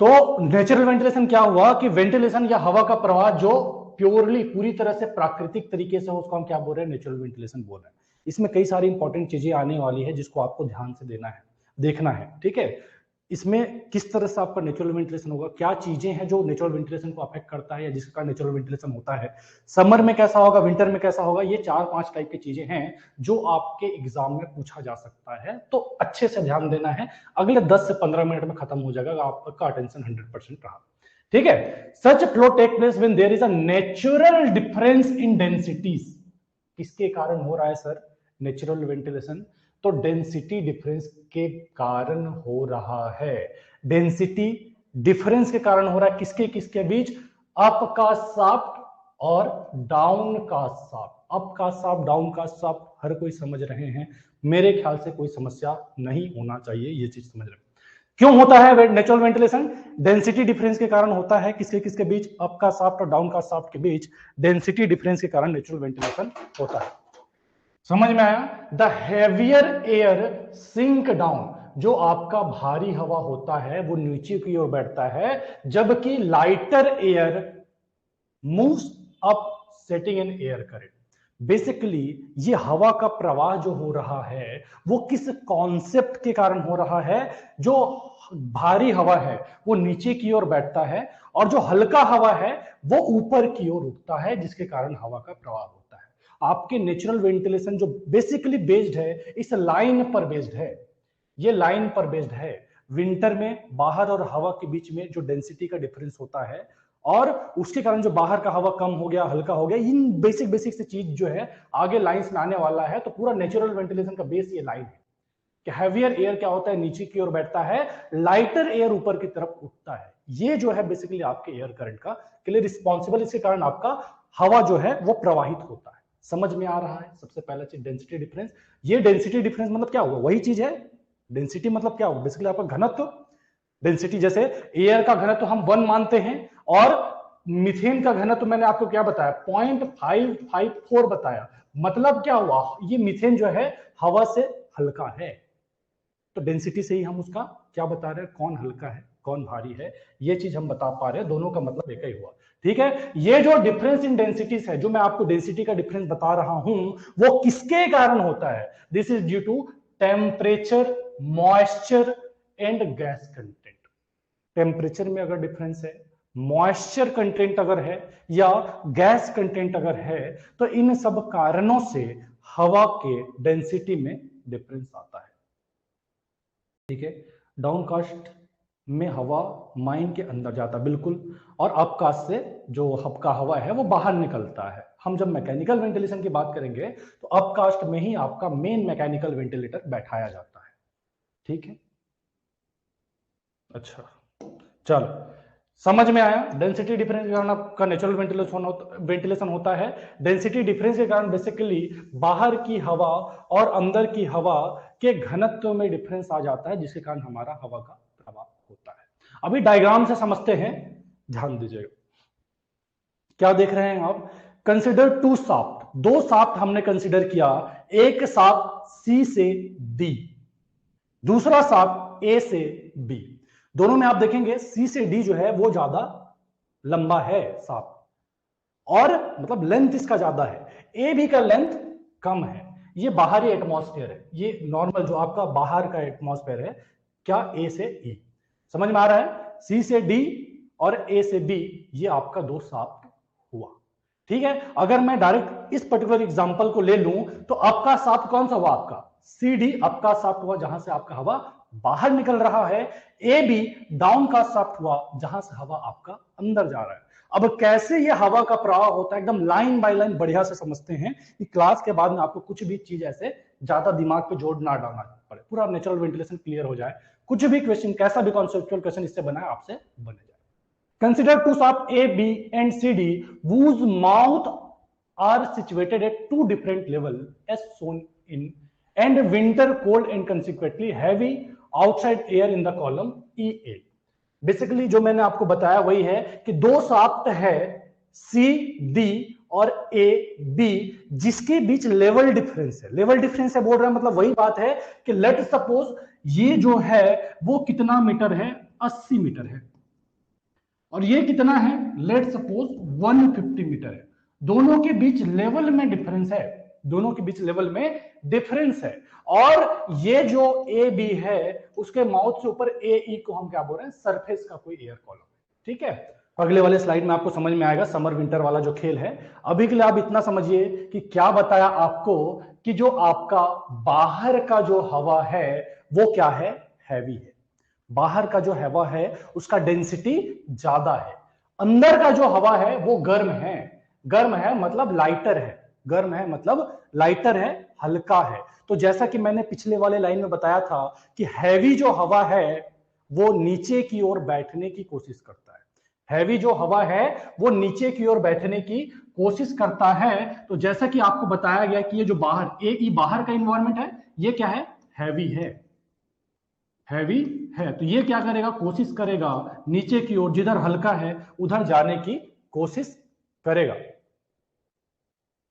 तो natural ventilation क्या हुआ कि वेंटिलेशन या हवा का प्रवाह जो प्योरली पूरी तरह से प्राकृतिक तरीके से, उसको हम क्या बोल रहे हैं, नेचुरल वेंटिलेशन बोल रहे हैं। इसमें कई सारी इंपॉर्टेंट चीजें आने वाली है जिसको आपको ध्यान से देना है, देखना है, ठीक है। इसमें किस तरह से आपका नेचुरल वेंटिलेशन होगा, क्या चीजें हैं जो नेचुरल वेंटिलेशन को अफेक्ट करता है या जिसका नेचुरल वेंटिलेशन होता है, समर में कैसा होगा, विंटर में कैसा होगा, ये 4-5 टाइप की चीजें हैं जो आपके एग्जाम में पूछा जा सकता है। तो अच्छे से ध्यान देना है, अगले 10 से 15 मिनट में खत्म हो जाएगा, आपका अटेंशन 100% रहा, ठीक है। Such flow take place when there is a natural difference in densities. किसके कारण हो रहा है सर नेचुरल वेंटिलेशन? तो डेंसिटी डिफरेंस के कारण हो रहा है। डेंसिटी डिफरेंस के कारण हो रहा है, किसके किसके बीच? अप का शाफ्ट और डाउन का शाफ्ट। अप का शाफ्ट, डाउन का शाफ्ट, हर कोई समझ रहे हैं, मेरे ख्याल से कोई समस्या नहीं होना चाहिए, ये चीज समझ रहे हैं। क्यों होता है नेचुरल वेंटिलेशन? डेंसिटी डिफरेंस के कारण होता है। किसके किसके बीच? अप का शाफ्ट और डाउन का शाफ्ट के बीच डेंसिटी डिफरेंस के कारण नेचुरल वेंटिलेशन होता है। समझ में आया? The heavier air sink down. जो आपका भारी हवा होता है वो नीचे की ओर बैठता है, जबकि lighter air moves up setting in air current. Basically ये हवा का प्रवाह जो हो रहा है वो किस कॉन्सेप्ट के कारण हो रहा है? जो भारी हवा है वो नीचे की ओर बैठता है और जो हल्का हवा है वो ऊपर की ओर उठता है, जिसके कारण हवा का प्रवाह होता है। आपके नेचुरल वेंटिलेशन जो बेसिकली बेस्ड है इस लाइन पर बेस्ड है, ये लाइन पर बेस्ड है। विंटर में बाहर और हवा के बीच में जो डेंसिटी का डिफरेंस होता है और उसके कारण जो बाहर का हवा कम हो गया, हल्का हो गया, इन बेसिक बेसिक से चीज जो है आगे लाइंस में आने वाला है। तो पूरा नेचुरल वेंटिलेशन का बेस ये लाइन है कि हैवियर एयर क्या होता है, नीचे की ओर बैठता है, लाइटर एयर ऊपर की तरफ उठता है। ये जो है बेसिकली आपके एयर करंट का के लिए रिस्पॉन्सिबल, इसके कारण आपका हवा जो है वो प्रवाहित होता है। समझ में आ रहा है? सबसे पहला चीज डेंसिटी डिफरेंस। ये डेंसिटी डिफरेंस मतलब क्या हुआ? वही चीज है। डेंसिटी मतलब क्या हुआ? बेसिकली आपका घनत्व। डेंसिटी जैसे एयर का घनत्व हम 1 मानते हैं और मीथेन का घनत्व मैंने आपको क्या बताया? 0.554 बताया। मतलब क्या हुआ? ये मीथेन जो है हवा से हल्का है। तो डेंसिटी से ही हम उसका क्या बता रहे हैं, कौन हल्का है कौन भारी है, ये चीज हम बता पा रहे हैं। दोनों का मतलब एक ही हुआ, ठीक है। ये जो डिफरेंस इन डेंसिटीज है, जो मैं आपको डेंसिटी का डिफरेंस बता रहा हूं, वो किसके कारण होता है? This is due to temperature, moisture and gas content. Temperature में अगर डिफरेंस है, मॉइस्चर कंटेंट अगर है या गैस कंटेंट अगर है, तो इन सब कारणों से हवा के डेंसिटी में डिफरेंस आता है, ठीक है। डाउनकास्ट में हवा माइन के अंदर जाता बिल्कुल, और अपकास्ट से जो हबका हवा है वो बाहर निकलता है। हम जब मैकेनिकल वेंटिलेशन की बात करेंगे तो अपकास्ट में ही आपका मेन मैकेनिकल वेंटिलेटर बैठाया जाता है, ठीक है। अच्छा, चलो समझ में आया? डेंसिटी डिफरेंस के कारण आपका नेचुरल वेंटिलेशन होता है। डेंसिटी डिफरेंस के कारण बेसिकली बाहर की हवा और अंदर की हवा के घनत्व में डिफरेंस आ जाता है, जिसके कारण हमारा हवा का प्रवाह होता है। अभी डायग्राम से समझते हैं, ध्यान दीजिएगा। क्या देख रहे हैं आप? Consider 2 shaft. 2 शाफ्ट हमने कंसिडर किया, एक शाफ्ट सी से डी, दूसरा शाफ्ट ए से बी। दोनों में आप देखेंगे सी से डी जो है वो ज्यादा लंबा है शाफ्ट, और मतलब लेंथ इसका ज्यादा है। ए बी का लेंथ कम है। ये बाहरी एटमॉस्फेयर है, ये नॉर्मल जो आपका बाहर का एटमॉस्फेयर है, क्या ए से ई। समझ में आ रहा है? सी से डी और ए से बी, ये आपका 2 शाफ्ट हुआ, ठीक है। अगर मैं डायरेक्ट इस पर्टिकुलर एग्जांपल को ले लूं तो आपका शाफ्ट कौन सा हुआ? आपका सी डी आपका शाफ्ट हुआ, जहां से आपका हवा बाहर निकल रहा है। ए बी डाउन का शाफ्ट हुआ, जहां से हवा आपका अंदर जा रहा है। अब कैसे ये हवा का प्रवाह होता है, एकदम लाइन बाय लाइन बढ़िया से समझते हैं कि क्लास के बाद में आपको कुछ भी चीज ऐसे ज्यादा दिमाग पे जोर ना डालना पड़े, पूरा नेचुरल वेंटिलेशन क्लियर हो जाए। कुछ भी क्वेश्चन, कैसा भी कॉन्सेप्चुअल क्वेश्चन इससे बना है आपसे बने जाए। Consider two shafts A, B and CD whose mouth are situated at 2 different levels as shown in, and winter cold and consequently heavy outside air in the column EA. Basically जो मैंने आपको बताया वही है कि 2 शाफ्ट है C, D और A, B, जिसके बीच लेवल डिफरेंस है। लेवल डिफरेंस है बोल रहे हैं, मतलब वही बात है कि लेट सपोज ये जो है वो कितना मीटर है? 80 मीटर है। और ये कितना है, लेट सपोज 150 मीटर है। दोनों के बीच लेवल में डिफरेंस है, दोनों के बीच लेवल में डिफरेंस है। और ये जो ए बी है उसके माउथ से ऊपर ए ई को हम क्या बोल रहे हैं, सरफेस का कोई एयर कॉलम। ठीक है, अगले वाले स्लाइड में आपको समझ में आएगा समर विंटर वाला जो खेल है। अभी के लिए आप इतना समझिए कि क्या बताया आपको कि जो आपका बाहर का जो हवा है वो क्या है, हैवी है। बाहर का जो हवा है उसका डेंसिटी ज्यादा है। अंदर का जो हवा है वो गर्म है। गर्म है मतलब लाइटर है, गर्म है मतलब लाइटर है, हल्का है। तो जैसा कि मैंने पिछले वाले लाइन में बताया था कि हैवी जो हवा है वो नीचे की ओर बैठने की कोशिश करता है। हैवी जो हवा है वो नीचे की ओर बैठने की कोशिश करता है। तो जैसा कि आपको बताया गया कि ये जो बाहर ए बाहर का इन्वायरमेंट है ये क्या है, हैवी है, हैवी है। तो ये क्या करेगा, कोशिश करेगा नीचे की ओर, जिधर हल्का है उधर जाने की कोशिश करेगा।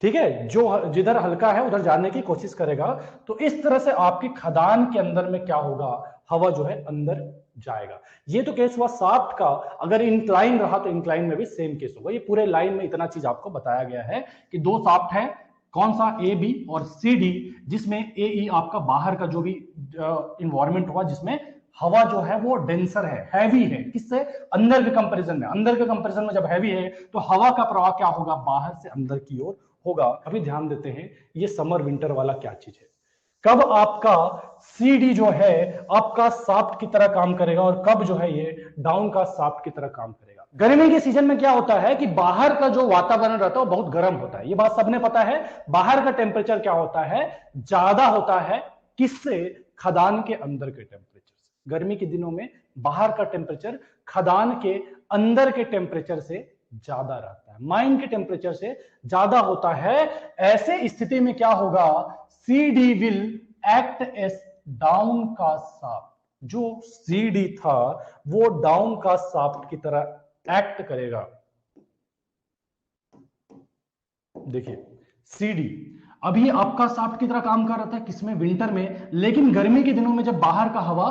ठीक है, जो जिधर हल्का है उधर जाने की कोशिश करेगा। तो इस तरह से आपकी खदान के अंदर में क्या होगा, हवा जो है अंदर जाएगा। ये तो केस हुआ शाफ्ट का। अगर इंक्लाइन रहा तो इंक्लाइन में भी सेम केस होगा। ये पूरे लाइन में इतना चीज आपको बताया गया है कि दो शाफ्ट है, कौन सा, ए बी और सी डी, जिसमें ए ई आपका बाहर का जो भी इन्वायरमेंट हुआ जिसमें हवा जो है वो डेंसर है, हैवी है। किससे, अंदर के कंपैरिजन में। अंदर के कंपैरिजन में जब हैवी है तो हवा का प्रवाह क्या होगा, बाहर से अंदर की ओर होगा। अभी ध्यान देते हैं ये समर विंटर वाला क्या चीज है। कब आपका सी डी जो है आपका शाफ्ट की तरह काम करेगा और कब जो है ये डाउन का शाफ्ट की तरह काम करेगा। गर्मी के सीजन में क्या होता है कि बाहर का जो वातावरण रहता है वो बहुत गर्म होता है, ये बात सबने पता है। बाहर का टेम्परेचर क्या होता है, ज्यादा होता है। किससे, खदान के अंदर के टेम्परेचर से। गर्मी के दिनों में बाहर का टेम्परेचर खदान के अंदर के टेम्परेचर से ज्यादा रहता है, माइन के टेम्परेचर से ज्यादा होता है। ऐसे स्थिति में क्या होगा, C D will act as downcast shaft. जो सी डी था वो डाउन का शाफ्ट की तरह एक्ट करेगा। देखिए सी डी अभी आपका शाफ्ट की तरह काम कर रहा था किसमें, विंटर में। लेकिन गर्मी के दिनों में जब बाहर का हवा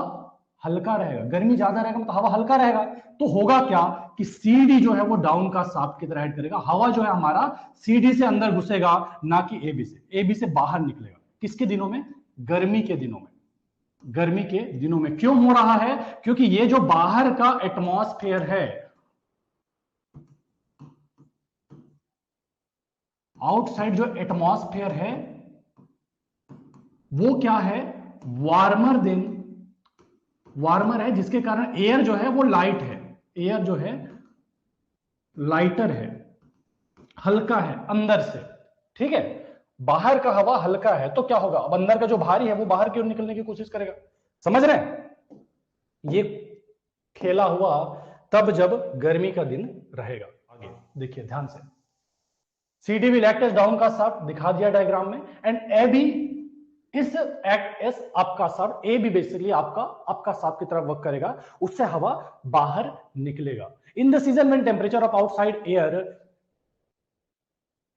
हल्का रहेगा, गर्मी ज्यादा रहेगा तो हवा हल्का रहेगा, तो होगा क्या कि सीडी जो है वो डाउन का शाफ्ट की तरह ऐड करेगा। हवा जो है हमारा सीडी से अंदर घुसेगा, ना कि एबी से। एबी से बाहर निकलेगा। किसके दिनों में, गर्मी के दिनों में। गर्मी के दिनों में क्यों हो रहा है, क्योंकि ये जो बाहर का एटमॉस्फेयर है, आउटसाइड जो एटमॉस्फेयर है वो क्या है, वार्मर देन, वार्मर है, जिसके कारण एयर जो है वो लाइट है। एयर जो है लाइटर है, हल्का है अंदर से। ठीक है, बाहर का हवा हल्का है तो क्या होगा, अब अंदर का जो भारी है वो बाहर की ओर निकलने की कोशिश करेगा। समझ रहे हैं, ये खेला हुआ तब जब गर्मी का दिन रहेगा। आगे देखिए ध्यान से, CD will act as down का शाफ्ट, दिखा दिया डायग्राम में, एंड AB इस एक्ट एस आपका शाफ्ट। ए भी बेसिकली आपका शाफ्ट की तरफ वर्क करेगा, उससे हवा बाहर निकलेगा। In the season when temperature of outside air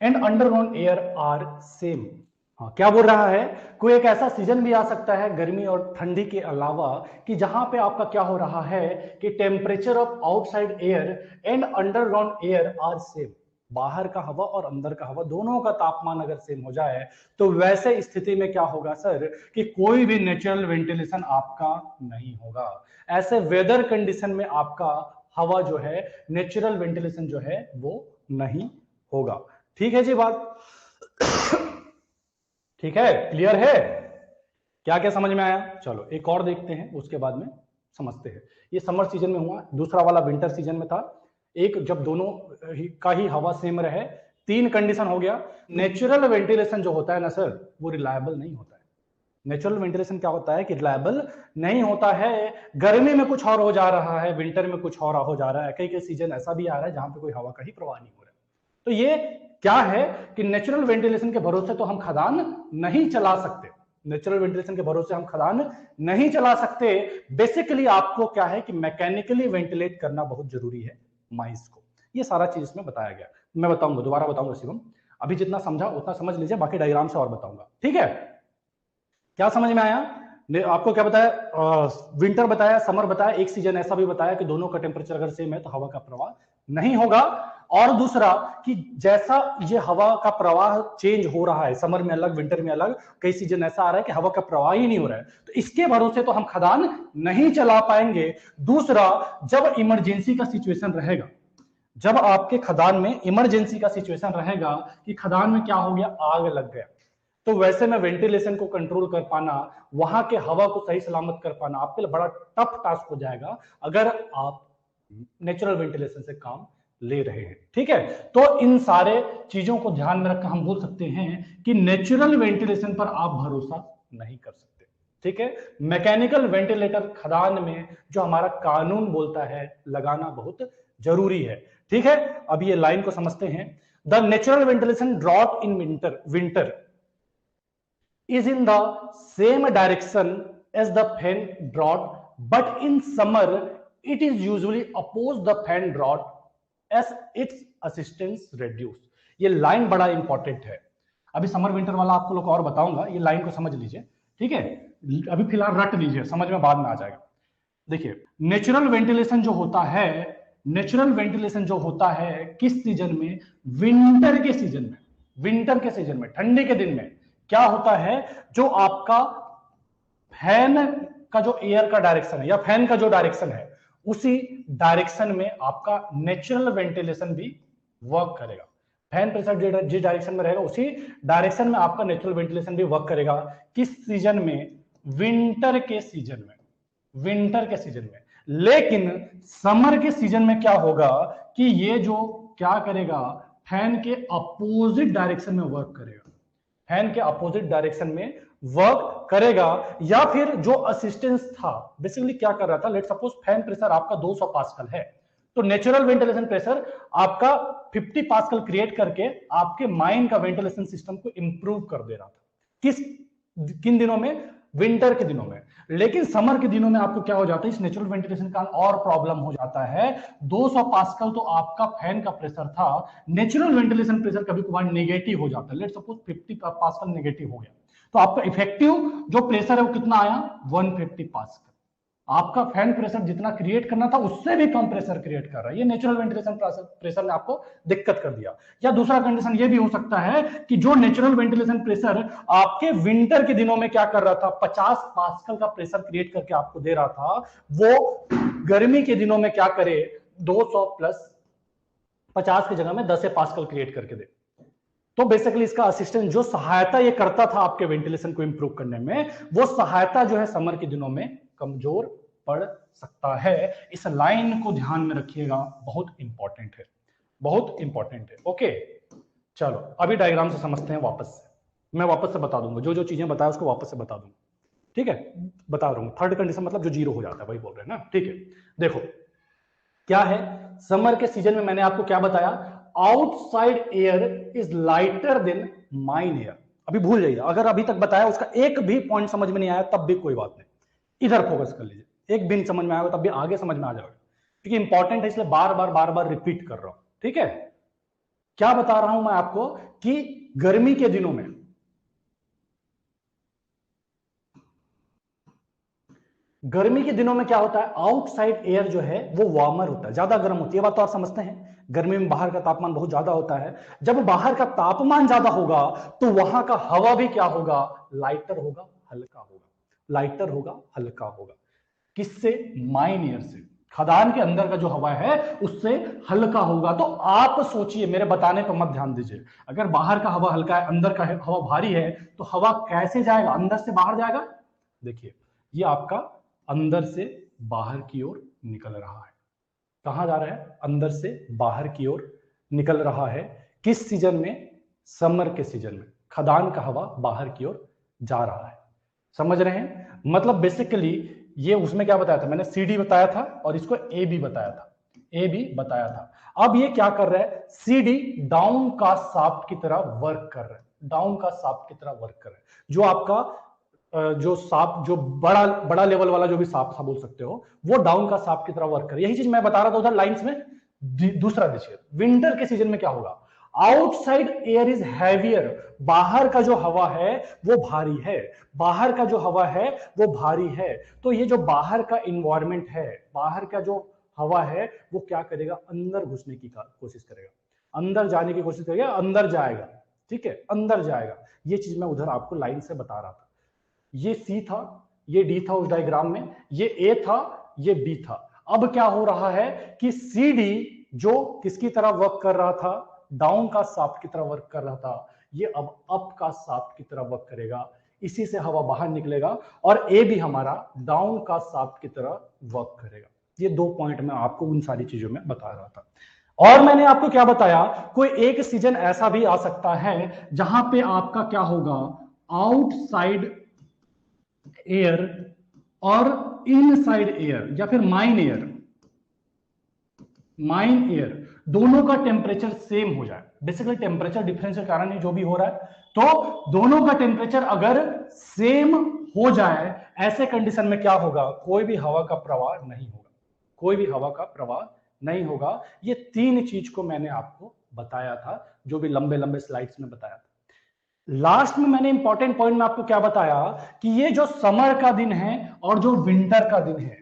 and underground air are same. हाँ, क्या बोल रहा है, कोई एक ऐसा सीजन भी आ सकता है गर्मी और ठंडी के अलावा कि जहां पे आपका क्या हो रहा है कि temperature of outside air and underground air are same. बाहर का हवा और अंदर का हवा दोनों का तापमान अगर सेम हो जाए तो वैसे स्थिति में क्या होगा सर कि कोई भी नेचुरल वेंटिलेशन आपका नहीं होगा। ऐसे वेदर कंडीशन में आपका हवा जो है, नेचुरल वेंटिलेशन जो है वो नहीं होगा। ठीक है जी बात, ठीक है, क्लियर है, क्या क्या समझ में आया। चलो एक और देखते हैं, उसके बाद में समझते हैं। ये समर सीजन में हुआ, दूसरा वाला विंटर सीजन में था। एक, जब दोनों का ही हवा सेम रहे, तीन कंडीशन हो गया। नेचुरल वेंटिलेशन जो होता है ना सर वो रिलायबल नहीं होता है। नेचुरल वेंटिलेशन क्या होता है कि रिलायबल नहीं होता है। गर्मी में कुछ और हो जा रहा है, विंटर में कुछ और हो जा रहा है, कई कई सीजन ऐसा भी आ रहा है जहां पे कोई हवा का ही प्रवाह नहीं हो रहा है। तो ये क्या है कि नेचुरल वेंटिलेशन के भरोसे तो हम खदान नहीं चला सकते। नेचुरल वेंटिलेशन के भरोसे हम खदान नहीं चला सकते। बेसिकली आपको क्या है कि मैकेनिकली वेंटिलेट करना बहुत जरूरी है माइस को। ये सारा चीज इसमें बताया गया, मैं बताऊंगा, दोबारा बताऊंगा शिवम। अभी जितना समझा उतना समझ लीजिए, बाकी डायग्राम से और बताऊंगा। ठीक है, क्या समझ में आया, आपको क्या बताया, विंटर बताया, समर बताया, एक सीजन ऐसा भी बताया कि दोनों का टेम्परेचर अगर सेम है तो हवा का प्रवाह नहीं होगा। और दूसरा कि जैसा ये हवा का प्रवाह चेंज हो रहा है, समर में अलग विंटर में अलग, कई सीजन ऐसा आ रहा है कि हवा का प्रवाह ही नहीं हो रहा है, तो इसके भरोसे तो हम खदान नहीं चला पाएंगे। दूसरा, जब इमरजेंसी का सिचुएशन रहेगा, जब आपके खदान में इमरजेंसी का सिचुएशन रहेगा कि खदान में क्या हो गया, आग लग गया, तो वैसे में वेंटिलेशन को कंट्रोल कर पाना, वहां के हवा को सही सलामत कर पाना आपके लिए बड़ा टफ टास्क हो जाएगा अगर आप नेचुरल वेंटिलेशन से काम ले रहे हैं। ठीक है, तो इन सारे चीजों को ध्यान में रखकर हम बोल सकते हैं कि नेचुरल वेंटिलेशन पर आप भरोसा नहीं कर सकते। ठीक है, मैकेनिकल वेंटिलेटर खदान में जो हमारा कानून बोलता है लगाना बहुत जरूरी है। ठीक है, अब ये लाइन को समझते हैं। The natural ventilation draught in winter is in the same direction as the fan draught, but in summer it is usually oppose the fan draught as its assistance reduce। ये लाइन बड़ा important है, अभी summer winter वाला आपको लोग और बताऊंगा, ये लाइन को समझ लीजिए। ठीक है, अभी फिलहाल रट लीजिए, समझ में बाद में आ जाएगा। देखिए, नेचुरल वेंटिलेशन जो होता है, नेचुरल वेंटिलेशन जो होता है किस सीजन में, विंटर के सीजन में, विंटर के सीजन में, ठंडी के दिन में क्या होता है, जो आपका फैन का जो एयर का डायरेक्शन है या फैन का जो डायरेक्शन है उसी डायरेक्शन में आपका नेचुरल वेंटिलेशन भी वर्क करेगा। फैन प्रेशर जिस डायरेक्शन में रहेगा उसी डायरेक्शन में आपका नेचुरल वेंटिलेशन भी वर्क करेगा। किस सीजन में, विंटर के सीजन में, विंटर के सीजन में। लेकिन समर के सीजन में क्या होगा कि ये जो क्या करेगा, फैन के अपोजिट डायरेक्शन में वर्क करेगा, फैन के अपोजिट डायरेक्शन में वर्क करेगा। या फिर जो असिस्टेंस था, बेसिकली क्या कर रहा था, लेट सपोज फैन प्रेशर आपका 200 पास्कल है, तो नेचुरल वेंटिलेशन प्रेशर आपका 50 पास्कल क्रिएट करके आपके माइन का वेंटिलेशन सिस्टम को इंप्रूव कर दे रहा था। किन दिनों में, विंटर के दिनों में। लेकिन समर के दिनों में आपको क्या हो जाता है, इस नेचुरल वेंटिलेशन का और प्रॉब्लम हो जाता है। 200 पास्कल तो आपका फैन का प्रेशर था, नेचुरल वेंटिलेशन प्रेशर कभी कभार नेगेटिव हो जाता है। लेट्स सपोज 50 पास्कल नेगेटिव हो गया, तो आपका इफेक्टिव जो प्रेशर है वो कितना आया, 150 पास्कल। आपका फैन प्रेशर जितना क्रिएट करना था उससे भी कम प्रेशर क्रिएट कर रहा है। ये नेचुरल वेंटिलेशन प्रेशर ने आपको दिक्कत कर दिया। या दूसरा कंडीशन ये भी हो सकता है कि जो नेचुरल वेंटिलेशन प्रेशर आपके विंटर के दिनों में क्या कर रहा था, 50 पास्कल का प्रेशर क्रिएट करके आपको दे रहा था, वो गर्मी के दिनों में क्या करे, 200 प्लस 50 की जगह में 10 पास्कल क्रिएट करके दे। तो बेसिकली इसका असिस्टेंट जो सहायता ये करता था आपके वेंटिलेशन को इंप्रूव करने में, वो सहायता जो है समर के दिनों में कमजोर पड़ सकता है। इस लाइन को ध्यान में रखिएगा, बहुत इंपॉर्टेंट है, बहुत इंपॉर्टेंट है। ओके, चलो अभी डायग्राम से समझते हैं वापस से। मैं वापस से बता दूंगा, जो जो चीजें बताया उसको वापस से बता दूंगा। ठीक है, बता रहा हूं। थर्ड कंडीशन मतलब जो जीरो हो जाता है वही बोल रहे हैं ना। ठीक है, देखो क्या है, समर के सीजन में मैंने आपको क्या बताया, outside air is lighter than mine air. अभी भूल जाइए, अगर अभी तक बताया उसका एक भी पॉइंट समझ में नहीं आया तब भी कोई बात नहीं, इधर फोकस कर लीजिए। एक भी समझ में आएगा तब भी आगे समझ में आ जाएगा, क्योंकि इंपॉर्टेंट है इसलिए बार बार रिपीट कर रहा हूं। ठीक है, क्या बता रहा हूं मैं आपको कि गर्मी के दिनों में, गर्मी के दिनों में क्या होता है, आउटसाइड एयर जो है वो वार्मर होता है, ज्यादा गर्म होती है। बात तो आप समझते हैं, गर्मी में बाहर का तापमान बहुत ज्यादा होता है। जब बाहर का तापमान ज्यादा होगा तो वहां का हवा भी क्या होगा, लाइटर होगा, हल्का होगा, लाइटर होगा, हल्का होगा। किससे, माइन एयर से, खदान के अंदर का जो हवा है उससे हल्का होगा। तो आप सोचिए, मेरे बताने पर मत ध्यान दीजिए, अगर बाहर का हवा हल्का है, अंदर का हवा भारी है, तो हवा कैसे जाएगा, अंदर से बाहर जाएगा। देखिए, ये आपका अंदर से बाहर की ओर निकल रहा है। कहां जा रहा है, अंदर से बाहर की ओर निकल रहा है। किस सीजन में, समर के सीजन में खदान का हवा बाहर की ओर जा रहा है। समझ रहे हैं, मतलब बेसिकली ये उसमें क्या बताया था मैंने, CD बताया था और इसको AB बताया था, AB बताया था। अब ये क्या कर रहा है, CD डाउन का शाफ्ट की तरह वर्क कर रहा है, डाउन का शाफ्ट की तरह वर्क कर रहा है। जो आपका जो शाफ्ट, जो बड़ा लेवल वाला जो भी शाफ्ट था बोल सकते हो, वो डाउन का शाफ्ट की तरह वर्क कर रहा है। यही चीज मैं बता रहा था उधर लाइंस में। दूसरा देखिए, विंटर के सीजन में क्या होगा, आउटसाइड एयर इज हैवियर, बाहर का जो हवा है वो भारी है, बाहर का जो हवा है वो भारी है। तो ये जो बाहर का इन्वायरमेंट है, बाहर का जो हवा है वो क्या करेगा, अंदर घुसने की कोशिश करेगा, अंदर जाने की कोशिश करेगा, अंदर जाएगा, ठीक है, अंदर जाएगा। ये चीज मैं उधर आपको लाइन से बता रहा था। ये सी था, ये डी था उस डायग्राम में, ये ए था, ये बी था। अब क्या हो रहा है कि सी डी जो किसकी तरह वर्क कर रहा था, डाउन का शाफ्ट की तरह वर्क कर रहा था, ये अब अप का शाफ्ट की तरह वर्क करेगा, इसी से हवा बाहर निकलेगा। और ए भी हमारा डाउन का शाफ्ट की तरह वर्क करेगा। ये 2 पॉइंट मैं आपको उन सारी चीजों में बता रहा था। और मैंने आपको क्या बताया, कोई एक सीजन ऐसा भी आ सकता है जहां पे आपका क्या होगा, आउटसाइड एयर और इनसाइड एयर या फिर माइन एयर, माइन एयर दोनों का टेम्परेचर सेम हो जाए। बेसिकली टेम्परेचर डिफरेंस के कारण ही जो भी हो रहा है, तो दोनों का टेम्परेचर अगर सेम हो जाए, ऐसे कंडीशन में क्या होगा, कोई भी हवा का प्रवाह नहीं होगा, कोई भी हवा का प्रवाह नहीं होगा। ये 3 चीज को मैंने आपको बताया था, जो भी लंबे लंबे स्लाइड्स में बताया था। लास्ट में मैंने इंपॉर्टेंट पॉइंट में आपको क्या बताया कि ये जो समर का दिन है और जो विंटर का दिन है,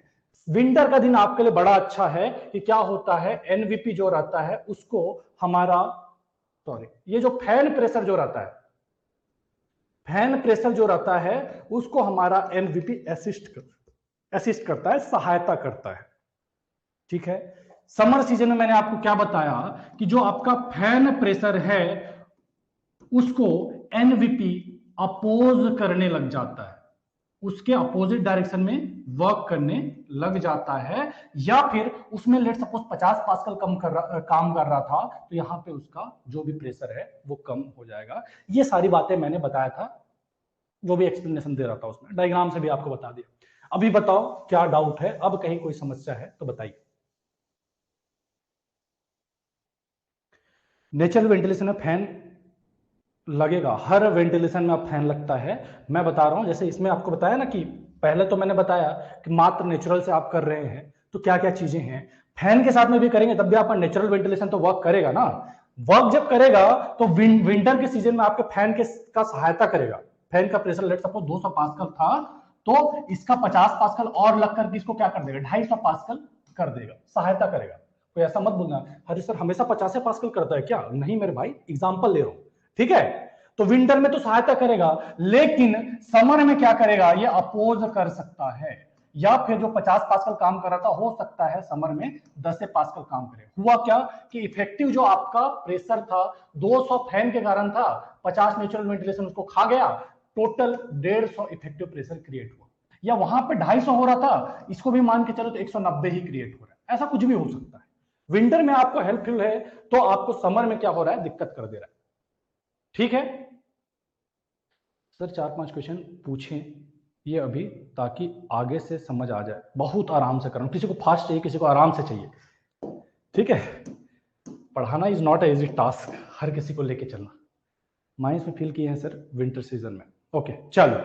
विंटर का दिन आपके लिए बड़ा अच्छा है कि क्या होता है, एनवीपी जो रहता है उसको हमारा, सॉरी, ये जो फैन प्रेशर जो रहता है, फैन प्रेशर जो रहता है उसको हमारा एनवीपी असिस्ट करता है, सहायता करता है, ठीक है। समर सीजन में मैंने आपको क्या बताया कि जो आपका फैन प्रेशर है उसको एनवीपी अपोज करने लग जाता है, उसके अपोजिट डायरेक्शन में वर्क करने लग जाता है, या फिर उसमें लेट सपोज 50 पास्कल काम कर रहा था, तो यहां पे उसका जो भी प्रेशर है वो कम हो जाएगा। ये सारी बातें मैंने बताया था, जो भी एक्सप्लेनेशन दे रहा था उसमें डायग्राम से भी आपको बता दिया। अभी बताओ क्या डाउट है, अब कहीं कोई समस्या है तो बताइए। नेचुरल वेंटिलेशन में फैन लगेगा, हर वेंटिलेशन में अब फैन लगता है। मैं बता रहा हूं, जैसे इसमें आपको बताया ना कि पहले तो मैंने बताया कि मात्र नेचुरल से आप कर रहे हैं, तो क्या क्या चीजें हैं, फैन के साथ में भी करेंगे तब भी आपका नेचुरल वेंटिलेशन तो वर्क करेगा ना। वर्क जब करेगा तो विंटर के सीजन में आपके फैन का सहायता करेगा। फैन का प्रेशर लेट सपोज 200 पास्कल था, तो इसका 50 पास्कल और लग करके इसको क्या कर देगा, 250 पास्कल कर देगा, सहायता करेगा। कोई ऐसा मत बोलना हरी सर हमेशा 50 पास्कल करता है क्या, नहीं मेरे भाई, एग्जाम्पल ले रहा हूं, ठीक है। तो विंटर में तो सहायता करेगा, लेकिन समर में क्या करेगा, ये अपोज कर सकता है, या फिर जो 50 पास्कल काम कर रहा था हो सकता है समर में 10 से पास्कल काम करे। हुआ क्या कि इफेक्टिव जो आपका प्रेशर था 200 फैन के कारण था, 50 नेचुरल वेंटिलेशन उसको खा गया, टोटल 150 इफेक्टिव प्रेशर क्रिएट हुआ। या वहां पे 250 हो रहा था, इसको भी मान के चलो तो 190 ही क्रिएट हो रहा है। ऐसा कुछ भी हो सकता है। विंटर में आपको हेल्पफुल है तो आपको समर में क्या हो रहा है, दिक्कत कर दे रहा है, ठीक है। सर 4-5 क्वेश्चन पूछें ये अभी, ताकि आगे से समझ आ जाए। बहुत आराम से करना, किसी को फास्ट चाहिए, किसी को आराम से चाहिए, ठीक है। पढ़ाना इज नॉट इजी टास्क, हर किसी को लेके चलना। माइंस में फील किए हैं सर विंटर सीजन में, ओके चलो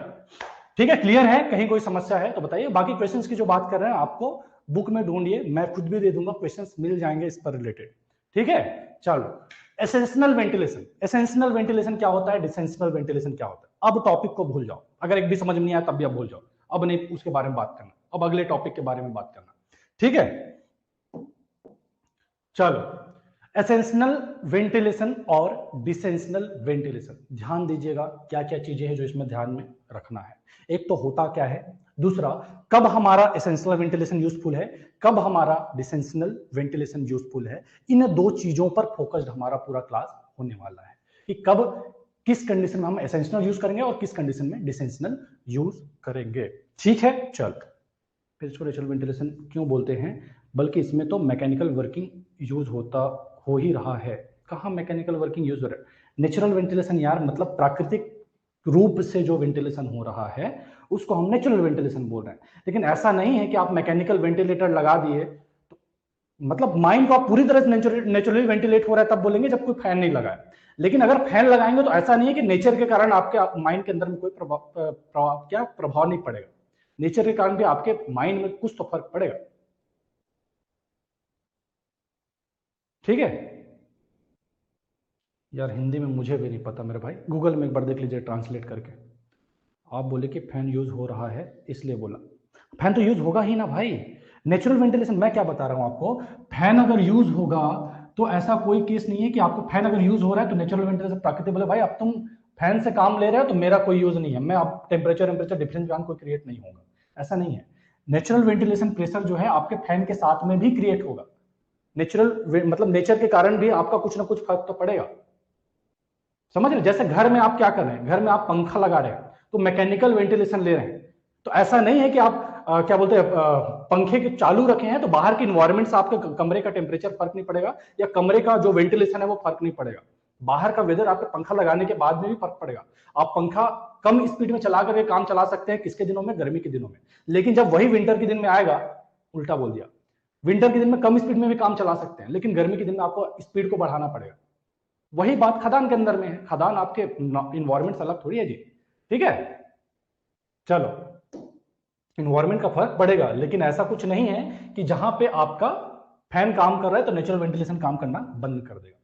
ठीक है, क्लियर है। कहीं कोई समस्या है तो बताइए। बाकी क्वेश्चंस की जो बात कर रहे हैं आपको बुक में ढूंढिए, मैं खुद भी दे दूंगा, क्वेश्चंस मिल जाएंगे इस पर रिलेटेड, ठीक है। चलो, एसेंशियल वेंटिलेशन, एसेंशियल वेंटिलेशन क्या होता है, डिसेंशियल वेंटिलेशन क्या होता है। अब टॉपिक को भूल जाओ, अगर एक भी समझ में नहीं आया तब भी आप भूल जाओ, अब नहीं उसके बारे में बात करना, अब अगले टॉपिक के बारे में बात करना, ठीक है। चलो, एसेंशियल वेंटिलेशन और डिसेंशियल वेंटिलेशन, ध्यान दीजिएगा क्या क्या चीजें हैं जो इसमें ध्यान में रखना है। एक तो होता क्या है, दूसरा कब हमारा एसेंशियल वेंटिलेशन यूजफुल है, कब हमारा डिसेंशियल वेंटिलेशन यूजफुल है। इन 2 चीजों पर फोकस्ड हमारा पूरा क्लास होने वाला है कि कब किस कंडीशन में हम एसेंशियल यूज करेंगे और किस कंडीशन में डिसेंशियल यूज करेंगे, ठीक है। चल, फिर इसको नेचुरल वेंटिलेशन क्यों बोलते हैं, बल्कि इसमें तो मैकेनिकल वर्किंग यूज हो ही रहा है। कहाँ मैकेनिकल वर्किंग यूज हो रहा है, नेचुरल वेंटिलेशन यार, मतलब प्राकृतिक रूप से जो वेंटिलेशन हो रहा है उसको हम नेचुरल वेंटिलेशन बोल रहे हैं। लेकिन ऐसा नहीं है कि आप मैकेनिकल वेंटिलेटर लगा दिए तो मतलब माइंड को आप पूरी तरह से नेचुरली वेंटिलेट हो रहा है तब बोलेंगे जब कोई फैन नहीं लगा है। लेकिन अगर फैन लगाएंगे तो ऐसा नहीं है कि नेचर के कारण आपके माइंड के अंदर में कोई प्रभाव नहीं पड़ेगा। नेचर के कारण भी आपके माइंड में कुछ तो फर्क पड़ेगा, ठीक है। यार हिंदी में मुझे भी नहीं पता मेरे भाई, गूगल में एक बार देख लीजिए ट्रांसलेट करके। आप बोले कि फैन यूज हो रहा है इसलिए बोला, फैन तो यूज होगा ही ना भाई। नेचुरल वेंटिलेशन मैं क्या बता रहा हूं आपको, फैन अगर यूज होगा तो ऐसा कोई केस नहीं है कि आपको फैन अगर यूज हो रहा है तो नेचुरल वेंटिलेशन प्राकृतिक बोले भाई अब तुम फैन से काम ले रहे हो तो मेरा कोई यूज नहीं है, मैं अब टेम्परेचर डिफरेंस फैन कोई क्रिएट नहीं होगा, ऐसा नहीं है। नेचुरल वेंटिलेशन प्रेशर जो है आपके फैन के साथ में भी क्रिएट होगा। नेचुरल मतलब नेचर के कारण भी आपका कुछ ना कुछ फर्क तो पड़ेगा, समझ रहे। जैसे घर में आप क्या कर रहे हैं, घर में आप पंखा लगा रहे हैं तो मैकेनिकल वेंटिलेशन ले रहे हैं, तो ऐसा नहीं है कि आप क्या बोलते हैं पंखे के चालू रखे हैं तो बाहर के इन्वायरमेंट से आपके कमरे का टेम्परेचर फर्क नहीं पड़ेगा या कमरे का जो वेंटिलेशन है वो फर्क नहीं पड़ेगा। बाहर का वेदर आपके पंखा लगाने के बाद में भी फर्क पड़ेगा। आप पंखा कम स्पीड में चला करके काम चला सकते हैं किसके दिनों में, गर्मी के दिनों में, लेकिन जब वही विंटर के दिन में आएगा, उल्टा बोल दिया, विंटर के दिन में कम स्पीड में भी काम चला सकते हैं लेकिन गर्मी के दिन में आपको स्पीड को बढ़ाना पड़ेगा। वही बात खदान के अंदर में है, खदान आपके इन्वायरमेंट से अलग थोड़ी है जी, ठीक है। चलो इन्वायरमेंट का फर्क पड़ेगा लेकिन ऐसा कुछ नहीं है कि जहां पे आपका फैन काम कर रहा है तो नेचुरल वेंटिलेशन काम करना बंद कर देगा।